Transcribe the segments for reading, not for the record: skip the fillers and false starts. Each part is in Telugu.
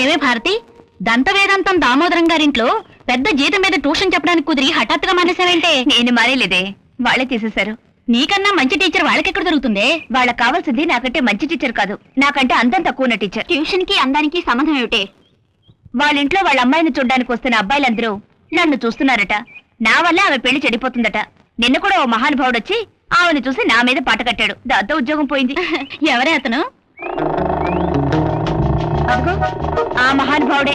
ఏమే భారతి, దంత వేదాంతం దామోదరం గారింట్లో పెద్ద జీతం మీద ట్యూషన్ చెప్పడానికి కుదిరి హఠాత్తుగా మానేశావేంటే? నేను మానేలేదే, వాళ్ళే తీసేశారు. నీకన్నా మంచి టీచర్ వాళ్ళకెక్కడ దొరుకుతుంది? వాళ్ళకి కావాల్సింది నాకంటే మంచి టీచర్ కాదు, నాకంటే అందం తక్కువ ఉన్న టీచర్. ట్యూషన్ కి అందానికి సంబంధం ఏమిటే? వాళ్ళ ఇంట్లో వాళ్ళ అమ్మాయిని చూడ్డానికి వస్తున్న అబ్బాయిలందరూ నన్ను చూస్తున్నారట. నా వల్ల ఆమె పెళ్లి చెడిపోతుందట. నిన్న కూడా ఓ మహానుభావుడు వచ్చి ఆమెను చూసి నా మీద పాట కట్టాడు. దాంతో ఉద్యోగం పోయింది. ఎవరే అతను? అదిగో ఆ మహానుభావుడే.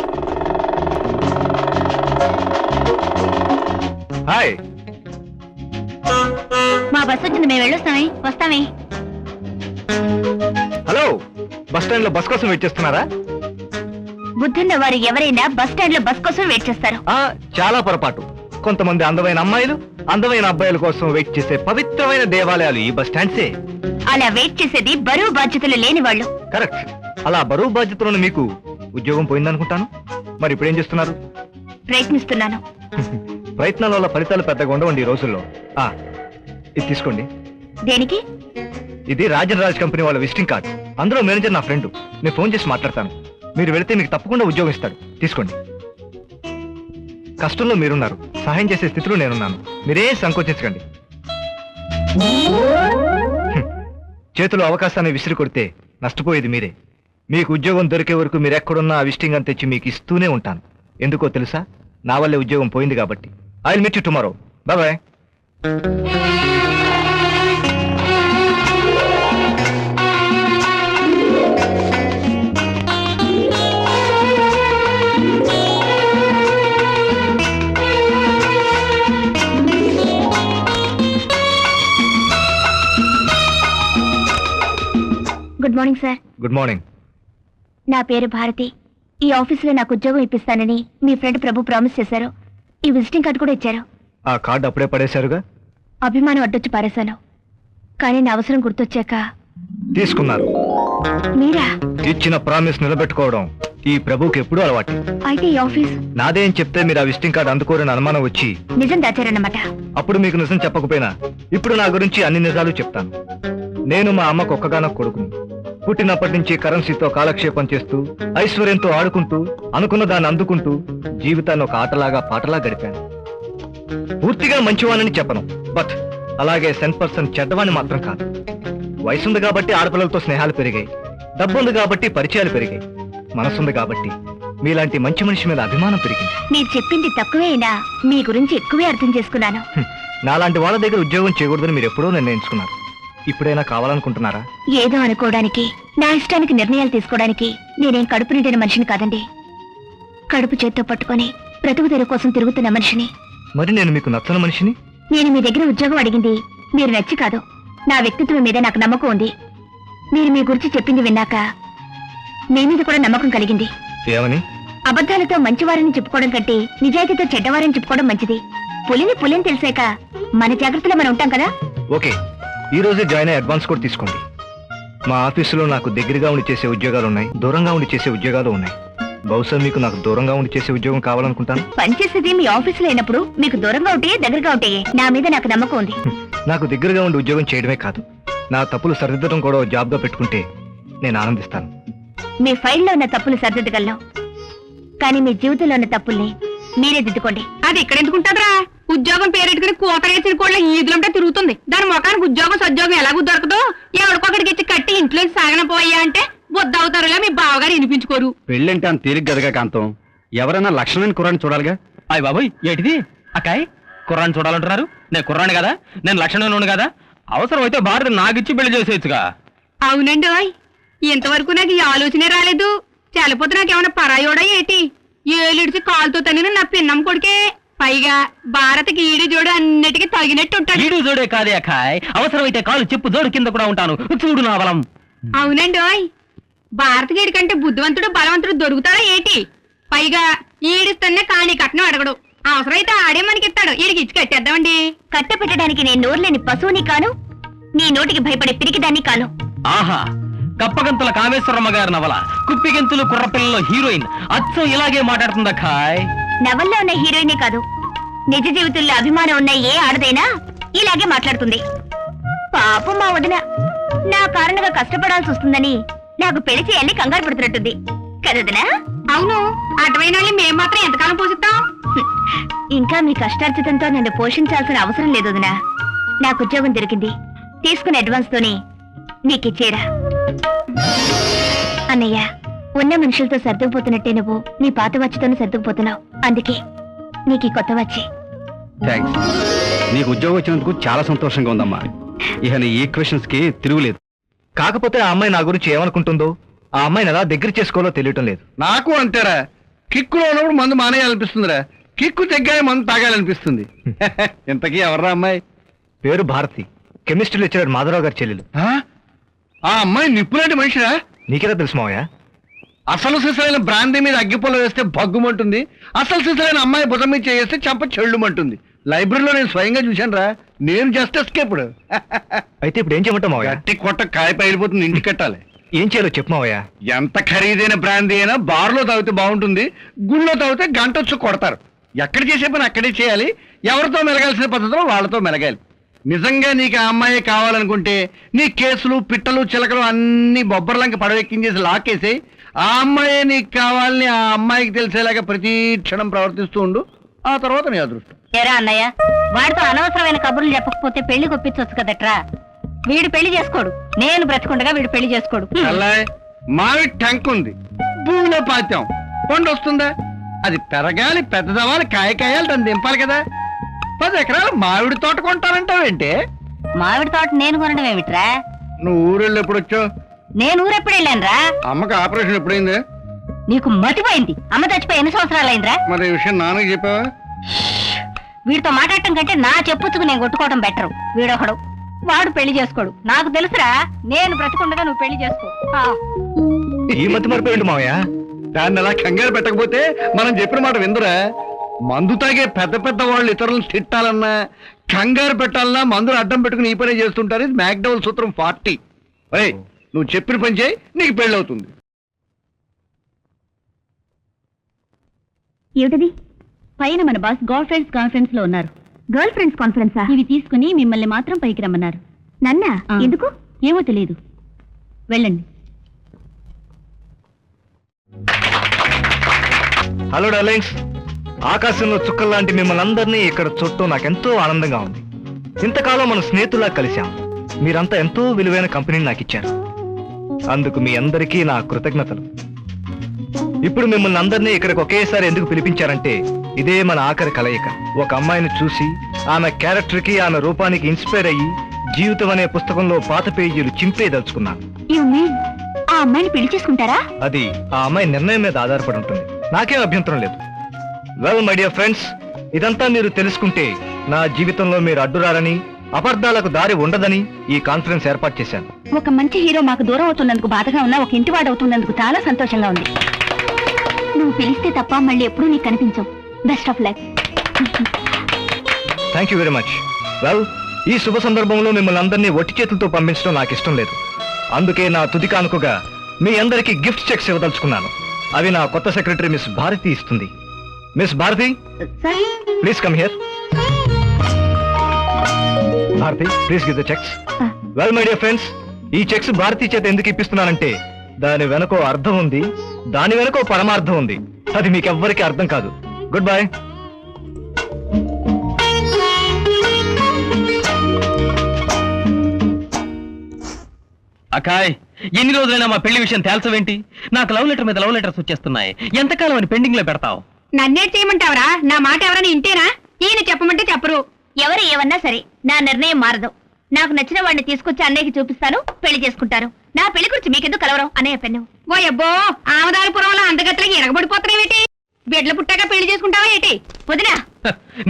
హాయ్, మా బస్ వచ్చింది, మేము వెళ్ళొస్తామే. వస్తామే. హలో. బస్ స్టాండ్ లో బస్ కోసం వెయిట్ చేస్తున్నారా? బుద్ధున్న వారు ఎవరైనా బస్ స్టాండ్ లో బస్ కోసం వెయిట్ చేస్తారు. చాలా పొరపాటు. కొంతమంది అందమైన అమ్మాయిలు అందమైన అబ్బాయిల కోసం వెయిట్ చేసే పవిత్రమైన దేవాలయాలు ఈ బస్ స్టాండ్సే. అలా వెయిట్ చేసేది బరువు బాధ్యతలు లేని వాళ్ళు. కరెక్ట్. అలా బరువు బాధ్యతలను మీకు ఉద్యోగం పోయిందనుకుంటాను. మరి ఇప్పుడు ఏం చేస్తున్నారు? ప్రయత్నిస్తున్నాను. ప్రయత్నాల వల్ల ఫలితాలు పెద్దగా ఉండవండి ఈ రోజుల్లో. ఇది తీసుకోండి. దేనికి? ఇది రాజన్ రాజ్ కంపెనీ వాళ్ళ విజిటింగ్ కార్డ్. అందులో మేనేజర్ నా ఫ్రెండ్. నేను ఫోన్ చేసి మాట్లాడతాను. మీరు వెళితే మీకు తప్పకుండా ఉద్యోగం ఇస్తాడు. తీసుకోండి. కష్టంలో మీరున్నారు, సహాయం చేసే స్థితిలో నేనున్నాను. మీరే సంకోచించకండి. చేతిలో అవకాశాన్ని విసిరి కొడితే నష్టపోయేది మీరే. మీకు ఉద్యోగం దొరికే వరకు మీరు ఎక్కడున్నా ఆ విజిటింగ్ అని తెచ్చి మీకు ఇస్తూనే ఉంటాను. ఎందుకో తెలుసా? నా వల్లే ఉద్యోగం పోయింది కాబట్టి. I will meet you tomorrow. By by. Good morning sir. Good morning. నా పేరు భారతి. ఈ ఆఫీసులో నాకు ఉద్యోగం ఇప్పిస్తానని మీ ఫ్రెండ్ ప్రభు ప్రామిస్ చేశారు. ఈ విజిటింగ్ కార్డు కూడా ఇచ్చారు. ఆ కార్డు అప్పుడే పడేశారుగా. అభిమానం అడ్డొచ్చి పారేశాను, కానీ నా అవసరం గుర్తొచ్చాక తీసుకున్నారు. మీరా? ఇచ్చిన ప్రామిస్ నిలబెట్టుకోవడం ఈ ప్రభుకి ఎప్పుడూ అలవాటు. అయితే ఈ ఆఫీస్ నాదే అని చెప్తే మీరు ఆ విజిటింగ్ కార్డు అందుకోరని అనుమానం వచ్చి నిజం దాచారన్నమాట. అప్పుడు మీకు నిజం చెప్పకపోయినా ఇప్పుడు నా గురించి అన్ని నిజాలు చెప్తాను. నేను మా అమ్మకు ఒక్కగానొక్క కొడుకుని. పుట్టినప్పటి నుంచి కరెన్సీతో కాలక్షేపం చేస్తూ ఐశ్వర్యంతో ఆడుకుంటూ అనుకున్న దాన్ని అందుకుంటూ జీవితాన్ని ఒక ఆటలాగా పాటలా గడిపాను. పూర్తిగా మంచివానని చెప్పను, బట్ అలాగే 100% చెడ్డవాణ్ణి మాత్రం కాదు. వయసుంది కాబట్టి ఆడపిల్లలతో స్నేహాలు పెరిగాయి, డబ్బుంది కాబట్టి పరిచయాలు పెరిగాయి, మనసుంది కాబట్టి మీలాంటి మంచి మనిషి మీద అభిమానం పెరిగింది. మీరు చెప్పింది తక్కువే అయినా మీ గురించి ఎక్కువే అర్థం చేసుకున్నాను. నాలాంటి వాళ్ళ దగ్గర ఉద్యోగం చేయకూడదని మీరు ఎప్పుడో నిర్ణయించుకున్నారు. ఇప్పుడైనా కావాలనుకుంటున్నారా? ఏదో అనుకోవడానికి, నా ఇష్టానికి నిర్ణయాలు తీసుకోవడానికి నేనేం కడుపు నిండిన మనిషిని కాదండి. కడుపు చేత్తో పట్టుకొని బ్రతుకు తెరువు కోసం తిరుగుతున్న మనిషిని. మరి నేను మీకు నచ్చని మనిషిని? నేను మీ దగ్గర ఉద్యోగం అడిగింది మీరు నచ్చి కాదు, నా వ్యక్తిత్వం మీద నాకు నమ్మకం ఉంది. మీరు మీ గురించి చెప్పింది విన్నాక మీ మీద కూడా నమ్మకం కలిగింది. ఏమని? అబద్ధాలతో మంచివారని చెప్పుకోవడం కంటే నిజాయితీతో చెడ్డవారని చెప్పుకోవడం మంచిది. పులిని తెలిసాక మన జాగ్రత్తలో మనం ఉంటాం కదా. ఓకే, ఈ రోజే జాయిన్ అయ్యి అడ్వాన్స్ కూడా తీసుకోండి. మా ఆఫీసులో నాకు దగ్గరగా ఉండి చేసే ఉద్యోగాలు ఉన్నాయి, దూరంగా ఉండి చేసే ఉద్యోగాలు ఉన్నాయి. బహుశా మీకు నాకు దూరంగా ఉండి చేసే ఉద్యోగం కావాలనుకుంటాను. పనిచేసేది మీ ఆఫీసులో అయినప్పుడు మీకు దూరంగా ఉంటే దగ్గరగా ఉంటాయి. నా మీద నాకు నమ్మకం ఉంది. నాకు దగ్గరగా ఉండి ఉద్యోగం చేయడమే కాదు, నా తప్పులు సరిదిద్దడం కూడా జాబ్గా పెట్టుకుంటే నేను ఆనందిస్తాను. మీ ఫైల్లో ఉన్న తప్పులు సరిదిద్దగలను, కానీ మీ జీవితంలో ఉన్న తప్పుల్ని మీరే దిద్దుకోండి. అది ఇక్కడ ఎందుకుంటారా? ఉద్యోగం పేరెట్టుకుని కూతరేసిన కోళ్ళ ఈదులంటే తిరుగుతుంది. దాని మొఖానికి ఉద్యోగం సద్యోగం ఎలాగూ దొరకదు. ఎవరికొకడికి ఇచ్చి కట్టి ఇంట్లోకి సాగనపోయా అంటే బుద్ధ అవుతారులే. మీ బావగారు వినిపించుకోరు. పెళ్ళంటే అంత తేలిక గదగా కాంతం. ఎవరైనా లక్షణమైన కుర్రాన్ని చూడాలిగా. అయ్య బాబోయ్, ఏంటిది అక్కాయ్? కుర్రాన్ని చూడాలంటున్నారు? నేను కుర్రాన్ని కదా, నేను లక్షణంలోను కదా. అవసరం అయితే భారత నాకిచ్చి పెళ్లి చేసేయచ్చుగా. అవునండి, ఇంతవరకు నాకు ఈ ఆలోచనే రాలేదు. చలిపోతే నాకేమన్నా పరాయోడా ఏంటి? ఏలిడిచి కాలుతో తనిన నా పిన్నం కొడుకే. పైగా భారతకి ఈడు జోడు అన్నిటికీ తగినట్టు ఉంటాడు. ఈడు జోడే కాదే అక్కాయ్, అవసరమైతే కాలు చెప్పు జోడు కింద కూడా ఉంటాను. చూడు నా బలం. అవునండి, భారతకి ఈడి కంటే బుద్ధివంతుడు బలవంతుడు దొరుకుతాడా ఏంటి? పైగా ఈడిస్తేనే కాణి కట్నం అడగడు. అవసరమైతే ఆడే మనకిస్తాడు. ఈడికి ఇచ్చి కట్టేద్దామండి. కట్ట పెట్టడానికి నేను నోరులేని పశువుని కాను, నీ నోటికి భయపడే పిరికిదాన్ని కాను. ఆహా, కప్పగంతుల కామేశ్వరమ్మ గారి నవల కుప్పిగంతులు కుర్రపిల్లలో హీరోయిన్ అచ్చం ఇలాగే మాట్లాడుతుంది అక్కాయ్. నవల్లో ఉన్న హీరోయినే కాదు, నిజ జీవితంలో అభిమానం ఉన్న ఏ ఆడదైనా ఇలాగే మాట్లాడుతుంది. పాపం మా వదిన నా కారణంగా కష్టపడాల్సి వస్తుందని నాకు పెళ్లి చేయాలని కంగారు పడుతున్నట్టుంది కదదనా? అవును, అటువైన వాళ్ళని మేము మాత్రం ఎంతకాలం పోషిస్తాం? ఇంకా మీ కష్టార్జితంతో నన్ను పోషించాల్సిన అవసరం లేదు వదినా. నాకు ఉద్యోగం దొరికింది, తీసుకున్న అడ్వాన్స్ తోని నీకిచ్చేరా. అన్నయ్య, ఉన్న మనుషులతో సర్దుకుపోతున్నట్టే నువ్వు నీ పాత వచ్చతోనే సర్దుకుపోతున్నావు. అందుకే నీకు ఈ కొత్త వచ్చి. థ్యాంక్స్. నీకు ఉద్యోగం వచ్చినందుకు చాలా సంతోషంగా ఉందమ్మా. ఇక నీ ఈక్వేషన్స్ కి తిరుగులేదు. కాకపోతే ఆ అమ్మాయి నా గురించి ఏమనుకుంటుందో, ఆ అమ్మాయిని ఎలా దగ్గర చేసుకోవాలో తెలియటం లేదు. నాకు అంతేరా, కిక్కులో ఉన్నప్పుడు మందు మానేయాలనిపిస్తుందిరా, కిక్కు తగ్గాయ మందు తాగాలనిపిస్తుంది. ఇంతకీ ఎవర్రా అమ్మాయి? పేరు భారతి, కెమిస్ట్రీ లెక్చరర్ మాధవరావు గారి చెల్లెలు. ఆ అమ్మాయి నిప్పులాంటి మనిషిరా. నీకెలా తెలుసు మావయ్య? అసలు సిసలైన బ్రాందీ మీద అగ్గిపొల వేస్తే భగ్గుమంటుంది, అసలు సిసలైన అమ్మాయి భుజం మీద చేస్తే చంప చెళ్ళుమంటుంది. లైబ్రరీలో నేను స్వయంగా చూశాను రా. నేను జస్ట్ ఎస్కేప్డ్. అయితే ఇప్పుడు ఏం చేయమంటావు మావయ్య? గట్టి కొట్ట కాయ పైలిపోతుంది, ఇంటికి కట్టాలి. ఏం చేయాలో చెప్పు మావయ్య. ఎంత ఖరీదైన బ్రాందీ అయినా బార్లో తాగితే బాగుంటుంది, గుళ్ళో తాగితే గంట వచ్చి కొడతారు. ఎక్కడ చేసే పని అక్కడే చేయాలి, ఎవరితో మెలగాల్సిన పద్ధతిలో వాళ్ళతో మెలగాలి. నిజంగా నీకు ఆ అమ్మాయి కావాలనుకుంటే నీ కేసులు పిట్టలు చిలకలు అన్ని బొబ్బర్లంక పడవెక్కించేసి లాకేసి ఆ అమ్మాయే నీకు కావాలని ఆ అమ్మాయికి తెలిసేలాగా ప్రతి క్షణం ప్రవర్తిస్తూ ఉండు. ఆ తర్వాత నీ అదృష్టం. ఏరా అన్నయ్య, వాడితో అనవసరమైన కబుర్లు చెప్పకపోతే పెళ్లి కొప్పించవచ్చు కదట్రా. వీడు పెళ్లి చేసుకోడు, నేను బ్రతకుండగా వీడు పెళ్లి చేసుకోడు. అల్లాయ్, మావి టంక్ ఉంది, భూమిలో పాత్యం, పండు వస్తుందా? అది పెరగాలి, పెద్దదవ్వాలి, కాయకాయాలి, దాన్ని దింపాలి కదా. 10 ఎకరాలు మామిడి తోట కొంటానంటావేంటే? మామిడి తోట నేను కొనడం ఏమిట్రా? నువ్వు ఊరెళ్ళి ఎప్పుడు వచ్చావు? నేను ఊరెప్పుడు వెళ్ళానురా? అమ్మకి ఆపరేషన్ ఎప్పుడైంది? నీకు మతిపోయింది. అమ్మ చచ్చిపోయి ఎన్ని సంవత్సరాలైందిరా? మరి ఈ విషయం నాన్నకి చెప్పావా? వీడితో మాట్లాడటం కంటే నా చెప్పుచ్చుకు నేను కొట్టుకోవడం బెటరు. వీడొకడు, వాడు పెళ్లి చేసుకోడు. నాకు తెలుసురా, నేను బ్రతకుండగా నువ్వు పెళ్లి చేసుకో. ఈ మధ్య మరిపోయింది మావయ్య. దాన్ని అలా కంగారు పెట్టకపోతే మనం చెప్పిన మాట విందురా. మందు తాగే పెద్ద పెద్ద వాళ్ళు ఇతరులను తిట్టాలన్నా కంగారు పెట్టాలన్నా మందులు అడ్డం పెట్టుకుని ఈ పనే చేస్తుంటారు. ఇది మ్యాక్డౌల్ సూత్రం 40. నువ్వు చెప్పిన పని చేయి, నీకు పెళ్ళి అవుతుంది. ఏమిటది? పైన మన బాస్ గర్ల్ ఫ్రెండ్స్ కాన్ఫరెన్స్ లో ఉన్నారు. గర్ల్ ఫ్రెండ్స్ కాన్ఫరెన్సా? ఇవి తీసుకుని మిమ్మల్ని మాత్రం పైకి రమ్మన్నారు. నన్నా? ఎందుకు? ఏమో తెలియదు. వెళ్ళండి. హలో డార్లింగ్స్, ఆకాశంలో చుక్కల్లాంటి మిమ్మల్ని అందరినీ ఇక్కడ చూడటం నాకెంతో ఆనందంగా ఉంది. ఇంతకాలం మనం స్నేహితుల్లా కలిశాం. మీరంతా ఎంతో విలువైన కంపెనీని నాకు ఇచ్చారు. అందుకు మీ అందరికీ నా కృతజ్ఞతలు. ఇప్పుడు మిమ్మల్ని అందరినీ ఇక్కడికి ఒకేసారి ఎందుకు పిలిపించారంటే, ఇదే మన ఆఖరి కలయిక. ఒక అమ్మాయిని చూసి ఆమె క్యారెక్టర్ కి, ఆమె రూపానికి ఇన్స్పైర్ అయ్యి జీవితం అనే పుస్తకంలో పాత పేజీలు చింపేదలుచుకున్నాను. ఆ అమ్మాయిని పెళ్లి చేసుకుంటారా? అది ఆ అమ్మాయి నిర్ణయం మీద ఆధారపడి ఉంటుంది. నాకేం అభ్యంతరం లేదు. వెల్ మై డియర్ ఫ్రెండ్స్, ఇదంతా మీరు తెలుసుకుంటే నా జీవితంలో మీరు అడ్డురారని, అబద్ధాలకు దారి ఉండదని ఈ కాన్ఫరెన్స్ ఏర్పాటు చేశాను. ఒక మంచి హీరో మాకు దూరం అవుతున్నందుకు బాధగా ఉన్నా, ఒక ఇంటివాడు అవుతున్నందుకు చాలా సంతోషంగా ఉంది. నువ్వు పిలిస్తే తప్ప మళ్ళీ ఎప్పుడూ నీకు కనిపించవు. Best of luck. Thank you very much. Well, ఈ శుభ సందర్భంలో మిమ్మల్ని అందరినీ ఒట్టి చేతులతో పంపించడం నాకు ఇష్టం లేదు. అందుకే నా తుది కానుకగా మీ అందరికీ గిఫ్ట్ చెక్స్ ఇవ్వదలుచుకున్నాను. అవి నా కొత్త సెక్రటరీ మిస్ భారతి ఇస్తుంది. Miss Bharathi, please come here. Bharathi, please give the cheques. Well my dear friends, ఈ చెక్స్ భారతి చేత ఎందుకు ఇప్పిస్తున్నానంటే దాని వెనకో అర్థం ఉంది, దాని వెనకో పరమార్థం ఉంది. అది మీకెవ్వరికీ అర్థం కాదు. Good bye. అకాయ్, ఎన్ని రోజులైనా మా పెళ్లి విషయం తేల్చవేంటి? నాకు లవ్ లెటర్ మీద లవ్ లెటర్స్ వచ్చేస్తున్నాయి. ఎంతకాలం అని పెండింగ్ లో పెడతావు? నన్నే చేయమంటావరా? నా మాట ఎవరైనా ఇంటేనా? ఈయన చెప్పమంటే చెప్పరు. ఎవరు ఏమన్నా సరే, నా నిర్ణయం మారదు. నాకు నచ్చిన వాడిని తీసుకొచ్చి అన్నయ్యకి చూపిస్తాను, పెళ్లి చేసుకుంటారు. నా పెళ్లి గురించి మీకెందుకు కలవరం? అన్నయ్య పెన్ను. ఓ అబ్బో, ఆమదాలపురంలో అందగత్తలకి ఎరగబడిపోతున్నావేటి? బిడ్డలు పుట్టాక పెళ్లి చేసుకుంటావా ఏంటి? వదినా,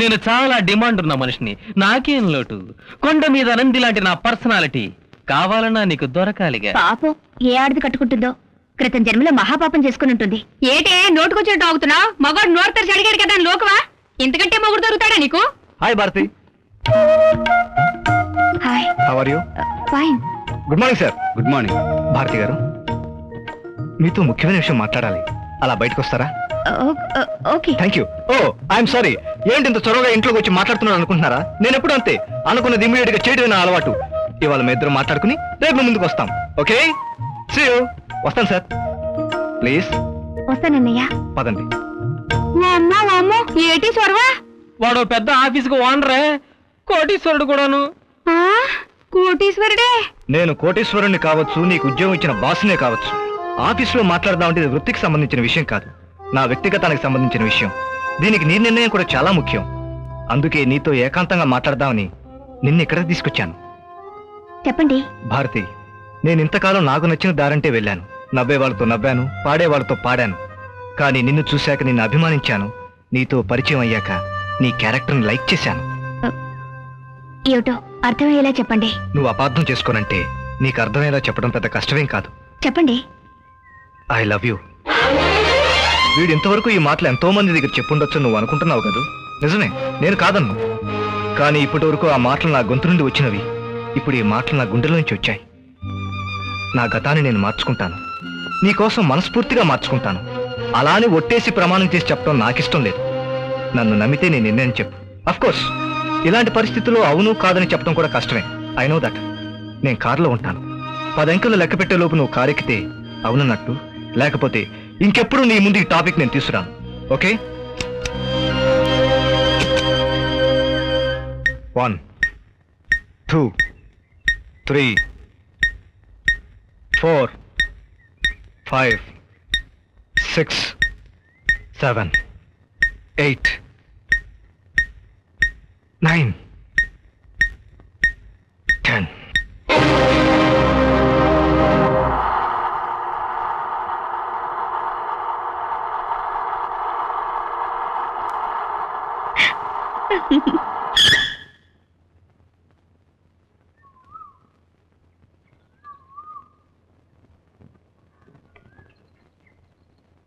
నేను చాలా డిమాండ్ ఉన్న మనిషిని. నాకేం లోటు? కొండ మీద నంది లాంటి నా పర్సనాలిటీ కావాలన్నా నీకు దొరకాలిగా. పాపం ఏ ఆడది కట్టుకుంటుందో. క్రితం జన్మలో మహాపాపం చేసుకుని ఉంటుంది. ఏటే నోటుకొచ్చినట్టు అవుతున్నావు? మగోడు నోరు తెరిచి అడిగాడు కదా లోకువా? ఇంతకంటే మొగుడు దొరుకుతాడా నీకు? Hi Bharathi. Hi. How are you? Fine. Good morning sir. Good morning. Bharathi garu, మీతో ముఖ్యమైన విషయం మాట్లాడాలి. అలా బయటకు వస్తారా? Okay. Thank you. Oh, I'm sorry. ఏంటి ఇంత చొరవగా ఇంట్లోకి వచ్చి మాట్లాడుతున్నాను అనుకుంటున్నారా? నేను ఎప్పుడు అంతే. అనుకున్నది ఇమీడియట్ గా చేయడం నా అలవాటు. ఇవాళ మీ ఇద్దరు మాట్లాడుకుని రేపు ముందుకు వస్తాం. Okay, see you. వస్తాను సార్. ప్లీజ్ వస్తానన్నయ్య. పదండి. అమ్మా అమ్మో ఏటి చొరవా? వాడు పెద్ద ఆఫీసుకు ఓనరే, కోటీశ్వరుడు కూడాను. ఆ, కోటీశ్వరుడే. నేను కోటీశ్వరుణ్ణి కావచ్చు, నీకు ఉద్యోగం ఇచ్చిన బాసునే కావచ్చు. ఆఫీసులో మాట్లాడదామంటే ఇది వృత్తికి సంబంధించిన విషయం కాదు, నా వ్యక్తిగతానికి సంబంధించిన విషయం. దీనికి నీ నిర్ణయం కూడా చాలా ముఖ్యం. అందుకే నీతో ఏకాంతంగా మాట్లాడదామని నిన్ను ఇక్కడికి తీసుకొచ్చాను. చెప్పండి. భారతి, నేను ఇంతకాలం నాకు నచ్చిన దారంటే వెళ్ళాను. నవ్వే వాళ్ళతో నవ్వాను, పాడే వాళ్ళతో పాడాను. కానీ నిన్ను చూశాక నిన్ను అభిమానించాను. నీతో పరిచయం అయ్యాక నీ క్యారెక్టర్ని లైక్ చేశాను. ఏమిటో అర్థమయ్యేలా చెప్పండి. నువ్వు అపార్థం చేసుకోనంటే నీకు అర్థమయ్యేలా చెప్పడం పెద్ద కష్టమేం కాదు. చెప్పండి. I love you. వీడు ఇంతవరకు ఈ మాటలు ఎంతో మంది దగ్గర చెప్పుండొచ్చు నువ్వు అనుకుంటున్నావు కదా. నిజమే, నేను కాదన్ను. కానీ ఇప్పటి వరకు ఆ మాటలు నా గొంతు నుండి వచ్చినవి. ఇప్పుడు ఈ మాటలు నా గుండెల నుంచి వచ్చాయి. నా గతాన్ని నేను మార్చుకుంటాను, నీకోసం మనస్ఫూర్తిగా మార్చుకుంటాను. అలానే ఒట్టేసి ప్రమాణం చేసి చెప్పడం నాకిష్టం లేదు. నన్ను నమ్మితే నీ నిర్ణయం చెప్పు. అఫ్కోర్స్ ఇలాంటి పరిస్థితుల్లో అవును కాదని చెప్పడం కూడా కష్టమే. I know that. నేను కారులో ఉంటాను. 10 అంకెలు లెక్క పెట్టే లోపు నువ్వు కారెక్కితే అవునన్నట్టు, లేకపోతే ఇంకెప్పుడు నీ ముందు ఈ టాపిక్ నేను తీసుకురాను. ఓకే? 1 2 3 4 5 6 7 8 9 10.